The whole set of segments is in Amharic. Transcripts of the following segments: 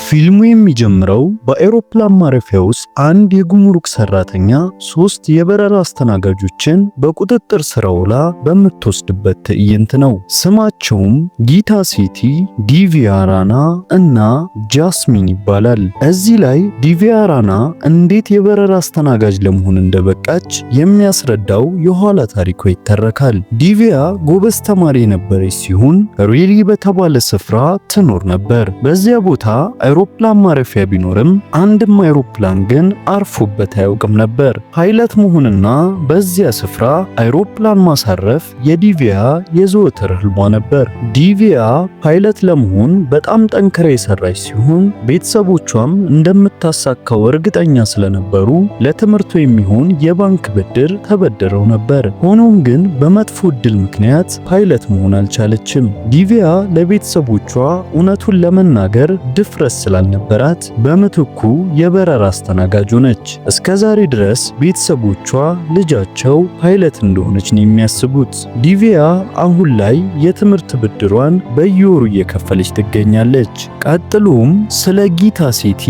ፊልሙ የሚጀምረው በአውሮፕላን ማረፊያ ውስጥ አንድ የጉምሩክ ሰራተኛ ሶስት የበረራ አስተናጋጆችን በቁጥጥር ስር አውላ በምትወስድበት ትዕይንት ነው። ስማቸውም ጊታ ሴቲ፣ ዲቪያራና እና ጃስሚን ይባላል። እዚህ ላይ ዲቪያራና እንዴት የበረራ አስተናጋጅ ለመሆን እንደበቃች የሚያስረዳው የኋላ ታሪኳ ይተረካል። ዲቪያ ጎበዝ ተማሪ የነበረች ሲሆን ሬሊ በተባለ ስፍራ ትኖር ነበር። በዚያ ቦታ አውሮፕላን ማረፊያ ቢኖርም አንድም አውሮፕላን ግን አርፎበት አያውቅም ነበር። ፓይለት መሆንና በዚያ ስፍራ አውሮፕላን ማሳረፍ የዲቪያ የዘወትር ህልሟ ነበር። ዲቪያ ፓይለት ለመሆን በጣም ጠንክራ የሰራች ሲሆን ቤተሰቦቿም እንደምታሳካው እርግጠኛ ስለነበሩ ለትምህርቱ የሚሆን የባንክ ብድር ተበድረው ነበር። ሆኖም ግን በመጥፎ እድል ምክንያት ፓይለት መሆን አልቻለችም። ዲቪያ ለቤተሰቦቿ እውነቱን ለመናገር ድፍረት ስላልነበራት በምትኩ የበረራ አስተናጋጅ ሆነች። እስከዛሬ ድረስ ቤተሰቦቿ ልጃቸው ፓይለት እንደሆነች ነው የሚያስቡት። ዲቪያ አሁን ላይ የትምህርት ብድሯን በየወሩ እየከፈለች ትገኛለች። ቀጥሎም ስለ ጊታ ሴቲ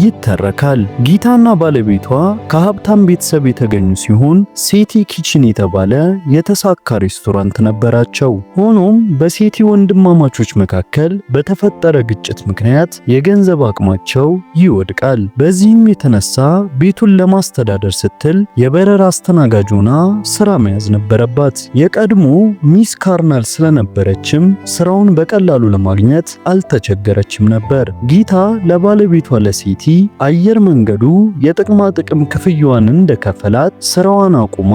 ይተረካል። ጊታና ባለቤቷ ከሀብታም ቤተሰብ የተገኙ ሲሆን ሴቲ ኪችን የተባለ የተሳካ ሬስቶራንት ነበራቸው። ሆኖም በሴቲ ወንድማማቾች መካከል በተፈጠረ ግጭት ምክንያት የገንዘብ አቅማቸው ይወድቃል። በዚህም የተነሳ ቤቱን ለማስተዳደር ስትል የበረራ አስተናጋጅ ሆና ስራ መያዝ ነበረባት። የቀድሞ ሚስ ካርናል ስለነበረችም ስራውን በቀላሉ ለማግኘት አልተቸገረችም ነበር። ጊታ ለባለቤቷ ለሴቲ አየር መንገዱ የጥቅማ ጥቅም ክፍያዋን እንደከፈላት ስራዋን አቁማ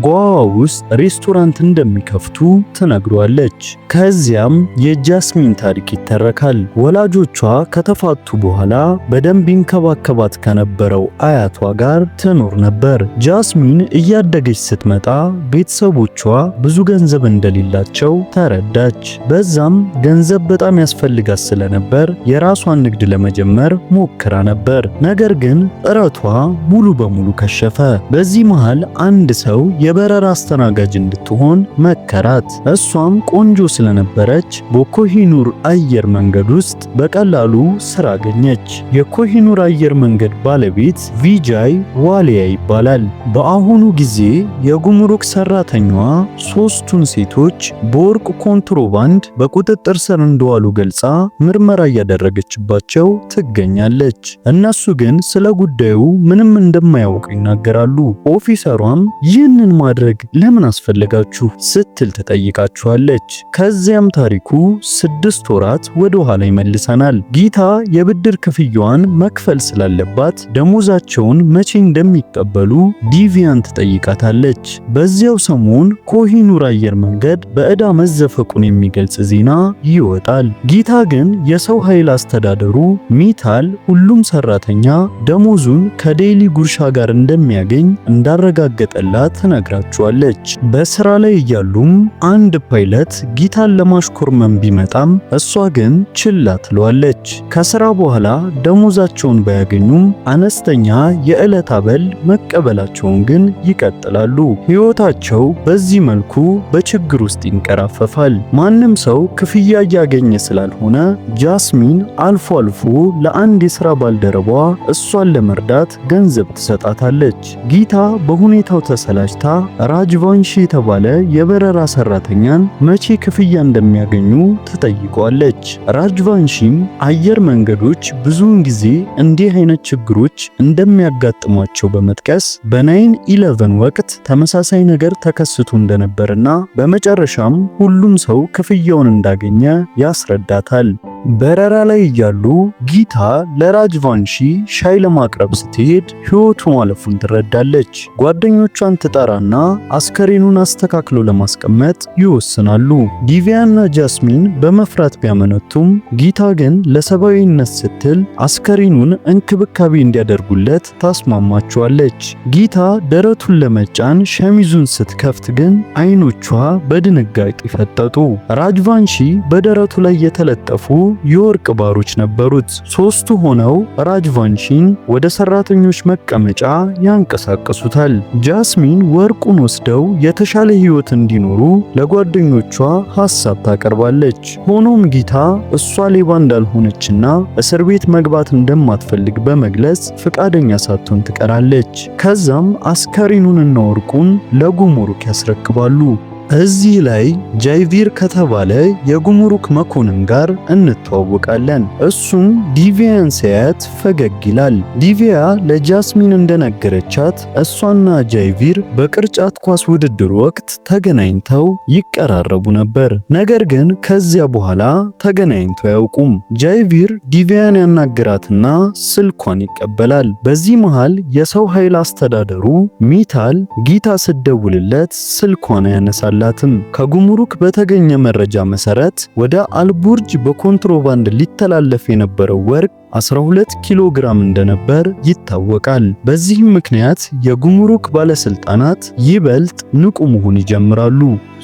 ጓዋ ውስጥ ሬስቶራንት እንደሚከፍቱ ትነግሯለች። ከዚያም የጃስሚን ታሪክ ይተረካል። ወላጆቿ ከተፋቱ በኋላ በደንብ ይንከባከባት ከነበረው አያቷ ጋር ትኖር ነበር። ጃስሚን እያደገች ስትመጣ ቤተሰቦቿ ብዙ ገንዘብ እንደሌላቸው ተረዳች። በዛም ገንዘብ በጣም ያስፈልጋት ስለነበር የራሷን ንግድ ለመጀመር ሞክራ ነበር። ነገር ግን ጥረቷ ሙሉ በሙሉ ከሸፈ። በዚህ መሃል አንድ ሰው የበረራ አስተናጋጅ እንድትሆን መከራት። እሷም ቆንጆ ስለነበረች በኮሂኑር አየር መንገድ ውስጥ በቀላሉ ስራ አገኘች። የኮሂኑር አየር መንገድ ባለቤት ቪጃይ ዋሊያ ይባላል። በአሁኑ ጊዜ የጉምሩክ ሰራተኛዋ ሶስቱን ሴቶች በወርቅ ኮንትሮባንድ በቁጥጥር ስር እንደዋሉ ገልጻ ምርመራ እያደረገችባቸው ትገኛለች። እነሱ ግን ስለ ጉዳዩ ምንም እንደማያውቁ ይናገራሉ። ኦፊሰሯም ይህንን ማድረግ ለምን አስፈለጋችሁ ስትል ትጠይቃቸዋለች። ከዚያም ታሪኩ 6 ወራት ወደ ኋላ ይመልሰናል። ጊታ የብድር ክፍያዋን መክፈል ስላለባት ደሞዛቸውን መቼ እንደሚቀበሉ ዲቪያን ትጠይቃታለች። በዚያው ሰሞን ኮሂኑር አየር መንገድ በዕዳ መዘፈቁን የሚገልጽ ዜና ይወጣል። ጊታ ግን የሰው ኃይል አስተዳደሩ ሚታል ሁሉም ሰራተኛ ደሞዙን ከዴይሊ ጉርሻ ጋር እንደሚያገኝ እንዳረጋገጠላት ትነግራቸዋለች። በስራ ላይ እያሉም አንድ ፓይለት ጊታን ለማሽኮርመም ቢመጣም እሷ ግን ችላ ትለዋለች። ከስራ በኋላ ደሞዛቸውን ባያገኙም አነስተኛ የዕለት አበል መቀበላቸውን ግን ይቀጥላሉ። ሕይወታቸው በዚህ መልኩ በችግር ውስጥ ይንቀራፈፋል። ማንም ሰው ክፍያ እያገኘ ስላልሆነ ጃስሚን አልፎ አልፎ ለአንድ የሥራ ባልደረቧ እሷን ለመርዳት ገንዘብ ትሰጣታለች። ጊታ በሁኔታው ተሰላችታ ራጅቫንሺ የተባለ የበረራ ሰራተኛን መቼ ክፍያ እንደሚያገኙ ትጠይቀዋለች። ራጅቫንሺም አየር መንገዶች ብዙውን ጊዜ እንዲህ አይነት ችግሮች እንደሚያጋጥሟቸው በመጥቀስ በ9/11 ወቅት ተመሳሳይ ነገር ተከስቶ እንደነበርና በመጨረሻም ሁሉም ሰው ክፍያውን እንዳገኘ ያስረዳታል። በረራ ላይ እያሉ ጊታ ለራጅቫንሺ ሻይ ለማቅረብ ስትሄድ ሕይወቱ ማለፉን ትረዳለች። ጓደኞቿን ትጠራና አስከሬኑን አስተካክሎ ለማስቀመጥ ይወስናሉ። ዲቪያና ጃስሚን በመፍራት ቢያመነቱም ጊታ ግን ለሰብአዊነት ስትል አስከሬኑን እንክብካቤ እንዲያደርጉለት ታስማማቸዋለች። ጊታ ደረቱን ለመጫን ሸሚዙን ስትከፍት ግን አይኖቿ በድንጋጤ ፈጠጡ። ራጅቫንሺ በደረቱ ላይ የተለጠፉ የወርቅ ባሮች ነበሩት። ሶስቱ ሆነው ራጅቫንሺን ወደ ሰራተኞች መቀመጫ ያንቀሳቀሱታል። ጃስሚን ወርቁን ወስደው የተሻለ ህይወት እንዲኖሩ ለጓደኞቿ ሐሳብ ታቀርባለች። ሆኖም ጊታ እሷ ሌባ እንዳልሆነችና እስር ቤት መግባት እንደማትፈልግ በመግለጽ ፍቃደኛ ሳትሆን ትቀራለች። ከዛም አስከሬኑንና ወርቁን ለጉሙሩክ ያስረክባሉ። እዚህ ላይ ጃይቪር ከተባለ የጉሙሩክ መኮንን ጋር እንተዋወቃለን። እሱም ዲቪያን ሲያያት ፈገግ ይላል። ዲቪያ ለጃስሚን እንደነገረቻት እሷና ጃይቪር በቅርጫት ኳስ ውድድር ወቅት ተገናኝተው ይቀራረቡ ነበር። ነገር ግን ከዚያ በኋላ ተገናኝተው አያውቁም። ጃይቪር ዲቪያን ያናግራትና ስልኳን ይቀበላል። በዚህ መሃል የሰው ኃይል አስተዳደሩ ሚታል ጊታ ስደውልለት ስልኳን ያነሳል። ከጉሙሩክ በተገኘ መረጃ መሰረት ወደ አልቡርጅ በኮንትሮባንድ ሊተላለፍ የነበረው ወርቅ 12 ኪሎ ግራም እንደነበር ይታወቃል። በዚህም ምክንያት የጉሙሩክ ባለስልጣናት ይበልጥ ንቁ መሆን ይጀምራሉ።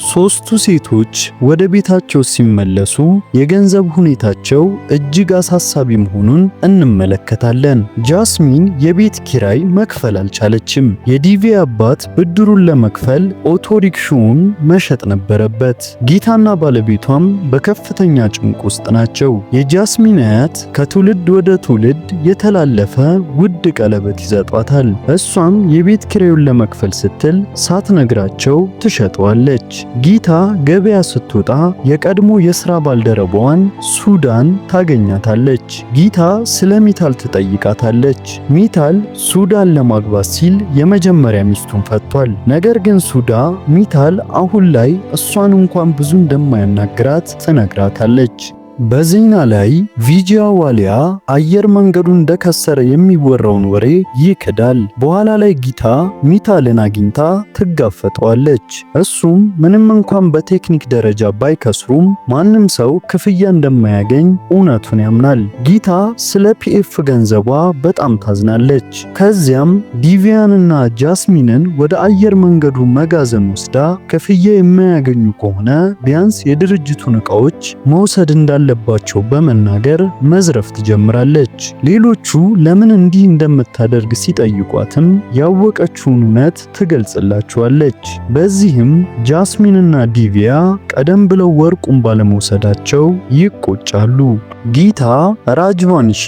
ሶስቱ ሴቶች ወደ ቤታቸው ሲመለሱ የገንዘብ ሁኔታቸው እጅግ አሳሳቢ መሆኑን እንመለከታለን። ጃስሚን የቤት ኪራይ መክፈል አልቻለችም። የዲቪያ አባት ብድሩን ለመክፈል ኦቶሪክሾውን መሸጥ ነበረበት። ጊታና ባለቤቷም በከፍተኛ ጭንቅ ውስጥ ናቸው። የጃስሚን አያት ከትውልድ ወደ ትውልድ የተላለፈ ውድ ቀለበት ይሰጧታል። እሷም የቤት ኪራዩን ለመክፈል ስትል ሳትነግራቸው ትሸጠዋለች። ጊታ ገበያ ስትወጣ የቀድሞ የሥራ ባልደረባዋን ሱዳን ታገኛታለች። ጊታ ስለ ሚታል ትጠይቃታለች። ሚታል ሱዳን ለማግባት ሲል የመጀመሪያ ሚስቱን ፈቷል። ነገር ግን ሱዳ ሚታል አሁን ላይ እሷን እንኳን ብዙ እንደማያናግራት ትነግራታለች። በዜና ላይ ቪጂያ ዋሊያ አየር መንገዱ እንደከሰረ የሚወራውን ወሬ ይክዳል። በኋላ ላይ ጊታ ሚታልን አግኝታ ትጋፈጠዋለች። እሱም ምንም እንኳን በቴክኒክ ደረጃ ባይከስሩም ማንም ሰው ክፍያ እንደማያገኝ እውነቱን ያምናል። ጊታ ስለ ፒኤፍ ገንዘቧ በጣም ታዝናለች። ከዚያም ዲቪያንና ጃስሚንን ወደ አየር መንገዱ መጋዘን ወስዳ ክፍያ የማያገኙ ከሆነ ቢያንስ የድርጅቱን ዕቃዎች መውሰድ እንዳለባቸው በመናገር መዝረፍ ትጀምራለች። ሌሎቹ ለምን እንዲህ እንደምታደርግ ሲጠይቋትም ያወቀችውን እውነት ትገልጽላቸዋለች። በዚህም ጃስሚንና ዲቪያ ቀደም ብለው ወርቁን ባለመውሰዳቸው ይቆጫሉ። ጊታ ራጅቫንሺ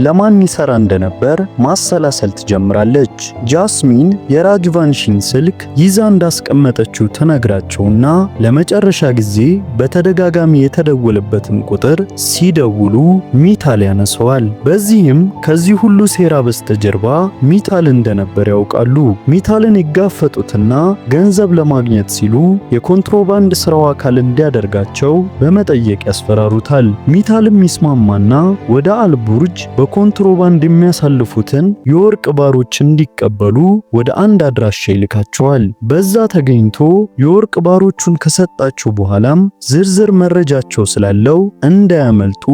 ለማን ይሰራ እንደነበር ማሰላሰል ትጀምራለች። ጃስሚን የራጅቫንሺን ስልክ ይዛ እንዳስቀመጠችው ትነግራቸውና ለመጨረሻ ጊዜ በተደጋጋሚ የተደወለበትን ቁጥር ሲደውሉ ሚታል ያነሰዋል። በዚህም ከዚህ ሁሉ ሴራ በስተጀርባ ሚታል እንደነበር ያውቃሉ። ሚታልን ይጋፈጡትና ገንዘብ ለማግኘት ሲሉ የኮንትሮባንድ ስራው አካል እንዲያደርጋቸው በመጠየቅ ያስፈራሩታል። ሚታልም ማና ወደ አልቡርጅ በኮንትሮባንድ የሚያሳልፉትን የወርቅ ባሮች እንዲቀበሉ ወደ አንድ አድራሻ ይልካቸዋል። በዛ ተገኝቶ የወርቅ ባሮቹን ከሰጣቸው በኋላም ዝርዝር መረጃቸው ስላለው እንዳያመልጡ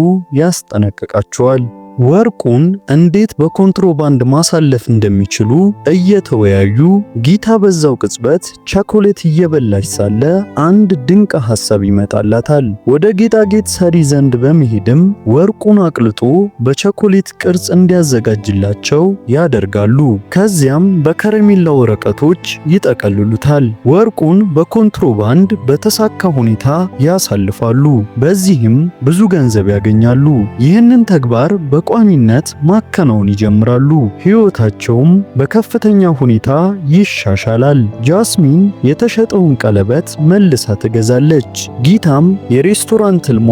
ያስጠነቅቃቸዋል። ወርቁን እንዴት በኮንትሮባንድ ማሳለፍ እንደሚችሉ እየተወያዩ ጊታ በዛው ቅጽበት ቸኮሌት እየበላች ሳለ አንድ ድንቅ ሐሳብ ይመጣላታል። ወደ ጌጣጌጥ ሰሪ ዘንድ በመሄድም ወርቁን አቅልጦ በቸኮሌት ቅርጽ እንዲያዘጋጅላቸው ያደርጋሉ። ከዚያም በከረሜላ ወረቀቶች ይጠቀልሉታል። ወርቁን በኮንትሮባንድ በተሳካ ሁኔታ ያሳልፋሉ። በዚህም ብዙ ገንዘብ ያገኛሉ። ይህንን ተግባር ቋሚነት ማከናወን ይጀምራሉ። ሕይወታቸውም በከፍተኛ ሁኔታ ይሻሻላል። ጃስሚን የተሸጠውን ቀለበት መልሳ ትገዛለች። ጊታም የሬስቶራንት ህልሟ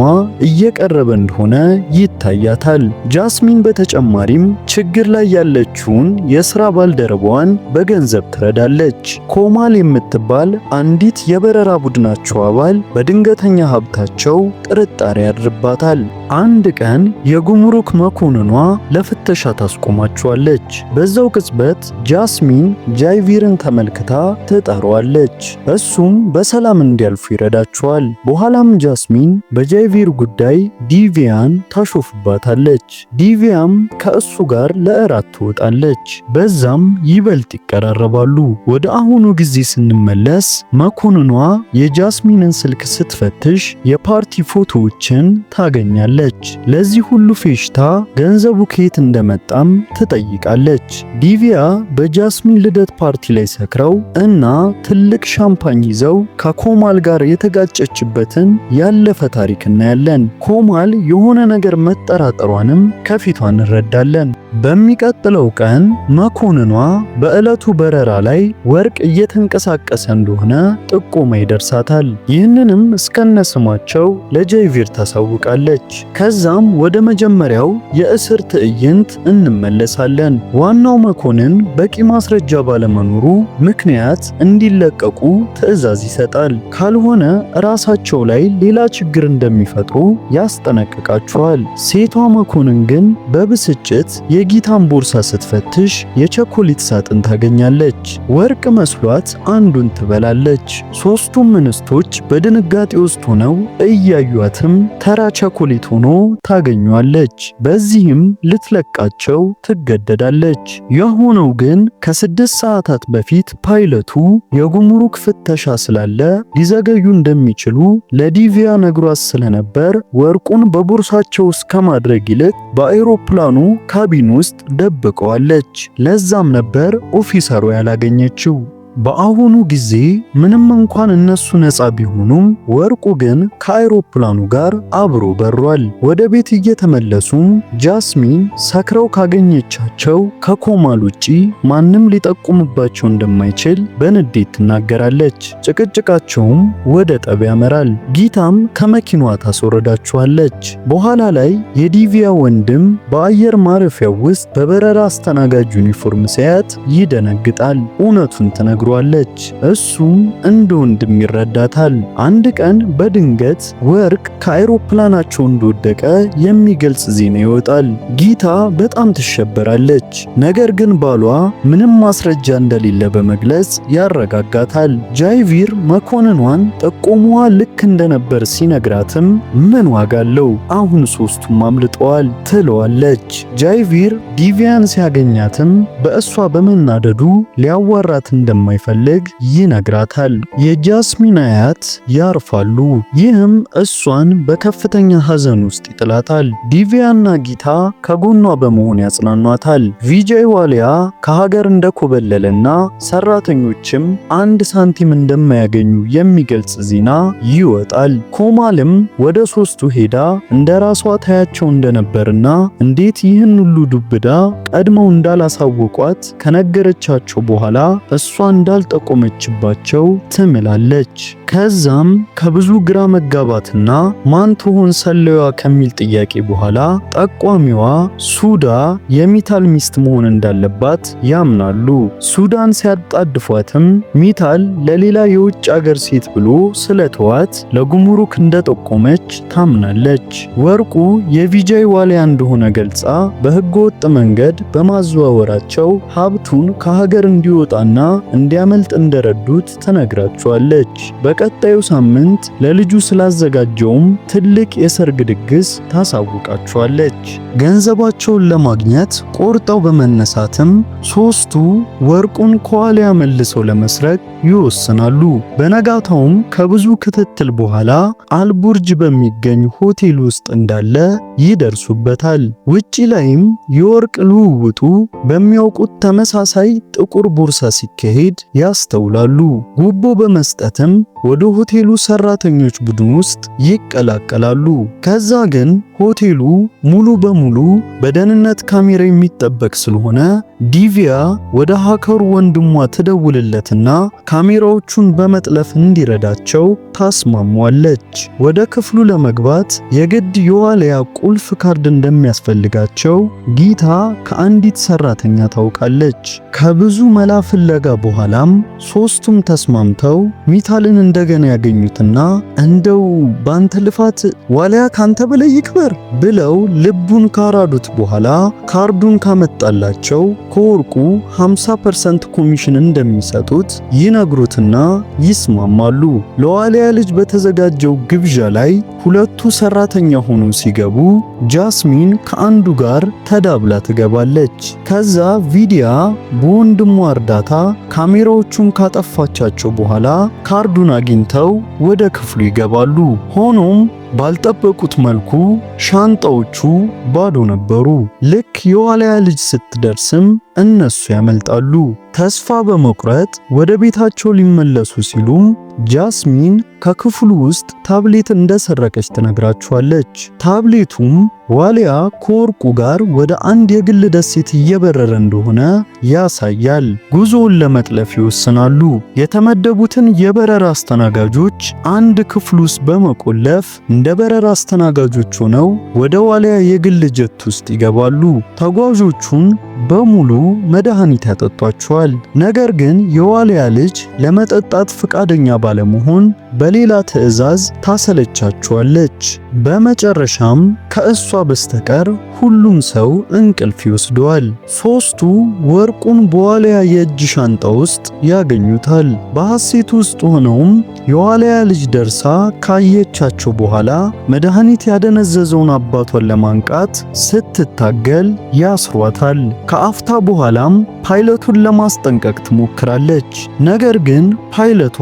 እየቀረበ እንደሆነ ይታያታል። ጃስሚን በተጨማሪም ችግር ላይ ያለችውን የሥራ ባልደረባዋን በገንዘብ ትረዳለች። ኮማል የምትባል አንዲት የበረራ ቡድናቸው አባል በድንገተኛ ሀብታቸው ጥርጣሬ ያድርባታል። አንድ ቀን የጉሙሩክ መኮንኗ ለፍተሻ ታስቆማቸዋለች። በዛው ቅጽበት ጃስሚን ጃይቪርን ተመልክታ ትጠራዋለች። እሱም በሰላም እንዲያልፉ ይረዳቸዋል። በኋላም ጃስሚን በጃይቪር ጉዳይ ዲቪያን ታሾፍባታለች። ዲቪያም ከእሱ ጋር ለእራት ትወጣለች። በዛም ይበልጥ ይቀራረባሉ። ወደ አሁኑ ጊዜ ስንመለስ መኮንኗ የጃስሚንን ስልክ ስትፈትሽ የፓርቲ ፎቶዎችን ታገኛለች። ትጠይቃለች። ለዚህ ሁሉ ፌሽታ ገንዘቡ ከየት እንደመጣም ትጠይቃለች። ዲቪያ በጃስሚን ልደት ፓርቲ ላይ ሰክረው እና ትልቅ ሻምፓኝ ይዘው ከኮማል ጋር የተጋጨችበትን ያለፈ ታሪክ እናያለን። ኮማል የሆነ ነገር መጠራጠሯንም ከፊቷ እንረዳለን። በሚቀጥለው ቀን መኮንኗ በዕለቱ በረራ ላይ ወርቅ እየተንቀሳቀሰ እንደሆነ ጥቆማ ይደርሳታል። ይህንንም እስከነስማቸው ለጃይቪር ታሳውቃለች። ከዛም ወደ መጀመሪያው የእስር ትዕይንት እንመለሳለን። ዋናው መኮንን በቂ ማስረጃ ባለመኖሩ ምክንያት እንዲለቀቁ ትዕዛዝ ይሰጣል። ካልሆነ ራሳቸው ላይ ሌላ ችግር እንደሚፈጥሩ ያስጠነቅቃቸዋል። ሴቷ መኮንን ግን በብስጭት የጊታን ቦርሳ ስትፈትሽ የቸኮሌት ሳጥን ታገኛለች። ወርቅ መስሏት አንዱን ትበላለች። ሶስቱም እንስቶች በድንጋጤ ውስጥ ሆነው እያዩአትም ተራ ቸኮሌት ሆኖ ታገኘዋለች። በዚህም ልትለቃቸው ትገደዳለች። የሆነው ግን ከ6 ሰዓታት በፊት ፓይለቱ የጉምሩክ ፍተሻ ስላለ ሊዘገዩ እንደሚችሉ ለዲቪያ ነግሯት ስለነበር ወርቁን በቦርሳቸው ውስጥ ከማድረግ ይልቅ በአይሮፕላኑ ካቢን ውስጥ ደብቀዋለች። ለዛም ነበር ኦፊሰሩ ያላገኘችው። በአሁኑ ጊዜ ምንም እንኳን እነሱ ነፃ ቢሆኑም ወርቁ ግን ከአይሮፕላኑ ጋር አብሮ በሯል። ወደ ቤት እየተመለሱም ጃስሚን ሰክረው ካገኘቻቸው ከኮማል ውጪ ማንም ሊጠቁምባቸው እንደማይችል በንዴት ትናገራለች። ጭቅጭቃቸውም ወደ ጠብ ያመራል። ጊታም ከመኪናዋ ታስወርዳቸዋለች። በኋላ ላይ የዲቪያ ወንድም በአየር ማረፊያው ውስጥ በበረራ አስተናጋጅ ዩኒፎርም ሲያያት ይደነግጣል። እውነቱን ትነግሯለች። እሱም እንደ ወንድም ይረዳታል። አንድ ቀን በድንገት ወርቅ ከአይሮፕላናቸው እንደወደቀ የሚገልጽ ዜና ይወጣል። ጊታ በጣም ትሸበራለች። ነገር ግን ባሏ ምንም ማስረጃ እንደሌለ በመግለጽ ያረጋጋታል። ጃይቪር መኮንኗን ጠቆሟ ልክ እንደነበር ሲነግራትም ምን ዋጋ አለው አሁን ሶስቱም አምልጠዋል ትለዋለች። ጃይቪር ዲቪያን ሲያገኛትም በእሷ በመናደዱ ሊያዋራት እንደማይፈልግ ይነግራታል። የጃስሚን አያት ያርፋሉ። ይህም እሷን በከፍተኛ ሐዘን ውስጥ ይጥላታል። ዲቪያና ጊታ ከጎኗ በመሆን ያጽናኗታል። ቪጃይ ዋሊያ ከሀገር እንደኮበለለና ሰራተኞችም 1 ሳንቲም እንደማያገኙ የሚገልጽ ዜና ይወጣል። ኮማልም ወደ ሶስቱ ሄዳ እንደራሷ ታያቸው እንደነበርና እንዴት ይህን ሁሉ ዱብዳ ቀድመው እንዳላሳወቋት ከነገረቻቸው በኋላ እሷ እንዳልጠቆመችባቸው ትምላለች። ከዛም ከብዙ ግራ መጋባትና ማን ትሆን ሰለዋ ከሚል ጥያቄ በኋላ ጠቋሚዋ ሱዳ የሚታል ሚስት መሆን እንዳለባት ያምናሉ። ሱዳን ሲያጣድፏትም ሚታል ለሌላ የውጭ አገር ሴት ብሎ ስለተዋት ለጉምሩክ እንደጠቆመች ታምናለች። ወርቁ የቪጃይ ዋሊያ እንደሆነ ገልጻ በህገወጥ መንገድ በማዘዋወራቸው ሀብቱን ከሀገር እንዲወጣና እንዲያመልጥ እንደረዱት ተነግራቸዋለች። በቀጣዩ ሳምንት ለልጁ ስላዘጋጀውም ትልቅ የሰርግ ድግስ ታሳውቃቸዋለች። ገንዘባቸውን ለማግኘት ቆርጠው በመነሳትም ሶስቱ ወርቁን ከዋሊያ መልሰው ለመስረቅ ይወስናሉ። በነጋታውም ከብዙ ክትትል በኋላ አልቡርጅ በሚገኝ ሆቴል ውስጥ እንዳለ ይደርሱበታል። ውጪ ላይም የወርቅ ልውውጡ በሚያውቁት ተመሳሳይ ጥቁር ቦርሳ ሲካሄድ ያስተውላሉ። ጉቦ በመስጠትም ወደ ሆቴሉ ሰራተኞች ቡድን ውስጥ ይቀላቀላሉ። ከዛ ግን ሆቴሉ ሙሉ በሙሉ በደህንነት ካሜራ የሚጠበቅ ስለሆነ ዲቪያ ወደ ሃከሩ ወንድሟ ትደውልለትና ካሜራዎቹን በመጥለፍ እንዲረዳቸው ታስማሟለች። ወደ ክፍሉ ለመግባት የግድ የዋሊያ ቁልፍ ካርድ እንደሚያስፈልጋቸው ጊታ ከአንዲት ሰራተኛ ታውቃለች። ከብዙ መላ ፍለጋ በኋላም ሶስቱም ተስማምተው ሚታልን እንደገና ያገኙትና እንደው ባንተ ልፋት ዋሊያ ካንተ በላይ ይክበር ብለው ልቡን ካራዱት በኋላ ካርዱን ካመጣላቸው ከወርቁ 50% ኮሚሽን እንደሚሰጡት ይነግሩትና ይስማማሉ። ለዋሊያ ልጅ በተዘጋጀው ግብዣ ላይ ሁለቱ ሰራተኛ ሆነው ሲገቡ ጃስሚን ከአንዱ ጋር ተዳብላ ትገባለች። ከዛ ቪዲያ በወንድሟ እርዳታ ካሜራዎቹን ካጠፋቻቸው በኋላ ካርዱን አግኝተው ወደ ክፍሉ ይገባሉ። ሆኖም ባልጠበቁት መልኩ ሻንጣዎቹ ባዶ ነበሩ። ልክ የዋልያ ልጅ ስትደርስም እነሱ ያመልጣሉ። ተስፋ በመቁረጥ ወደ ቤታቸው ሊመለሱ ሲሉም ጃስሚን ከክፍሉ ውስጥ ታብሌት እንደሰረቀች ትነግራቸዋለች። ታብሌቱም ዋልያ ከወርቁ ጋር ወደ አንድ የግል ደሴት እየበረረ እንደሆነ ያሳያል። ጉዞውን ለመጥለፍ ይወስናሉ። የተመደቡትን የበረራ አስተናጋጆች አንድ ክፍል ውስጥ በመቆለፍ እንደ በረራ አስተናጋጆች ሆነው ወደ ዋልያ የግል ጀት ውስጥ ይገባሉ። ተጓዦቹን በሙሉ መድኃኒት ያጠጧቸዋል። ነገር ግን የዋልያ ልጅ ለመጠጣት ፈቃደኛ ባለመሆን በሌላ ትዕዛዝ ታሰለቻቸዋለች። በመጨረሻም ከእሷ በስተቀር ሁሉም ሰው እንቅልፍ ይወስደዋል። ሶስቱ ወርቁን በዋልያ የእጅ ሻንጣ ውስጥ ያገኙታል። በሐሴት ውስጥ ሆነውም የዋልያ ልጅ ደርሳ ካየቻቸው በኋላ መድኃኒት ያደነዘዘውን አባቷን ለማንቃት ስትታገል ያስሯታል። ከአፍታ በኋላም ፓይለቱን ለማስጠንቀቅ ትሞክራለች። ነገር ግን ፓይለቷ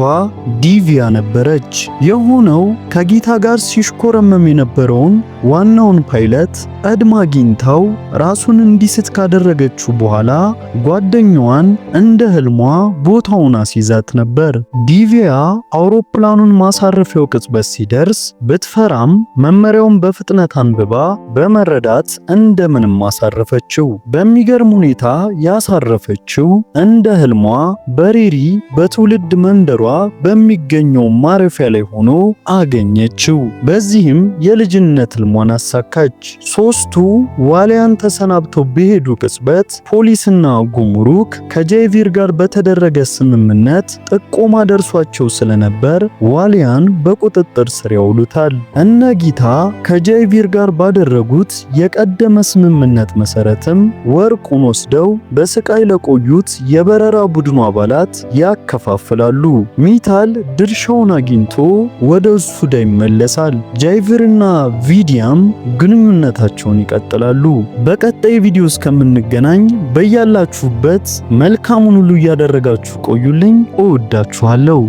ዲቪያ ነበረች። የሆነው ከጊታ ጋር ሲሽኮረመም የነበረውን ዋናውን ፓይለት ቀድማ አግኝታው ራሱን እንዲስት ካደረገችው በኋላ ጓደኛዋን እንደ ህልሟ ቦታውን አስይዛት ነበር። ዲቪያ አውሮፕላኑን ማሳረፊያው ቅጽበት ሲደርስ ብትፈራም መመሪያውን በፍጥነት አንብባ በመረዳት እንደምንም አሳረፈችው። በሚገርም ሁኔታ ያሳረፈችው እንደ ህልሟ በሬሪ በትውልድ መንደሯ በሚገኘው ማረፊያ ላይ ሆኖ አገኘችው። በዚህም የልጅነት ህልሟን አሳካች። ሶስቱ ዋልያን ተሰናብተው በሄዱ ቅጽበት ፖሊስና ጉምሩክ ከጃይቪር ጋር በተደረገ ስምምነት ጥቆማ ደርሷቸው ስለነበር ዋልያን በቁጥጥር ስር ያውሉታል። እነ ጊታ ከጃይቪር ጋር ባደረጉት የቀደመ ስምምነት መሰረትም ወርቁን ወስደው በስቃይ ለቆዩት የበረራ ቡድኑ አባላት ያከፋፍላሉ። ሚታል ድርሻውን አግኝቶ ወደ ሱዳ ይመለሳል። ጃይቪርና ቪዲያም ግንኙነታቸውን ይቀጥላሉ። በቀጣይ ቪዲዮ እስከምንገናኝ በያላችሁበት መልካሙን ሁሉ እያደረጋችሁ ቆዩልኝ። እወዳችኋለሁ።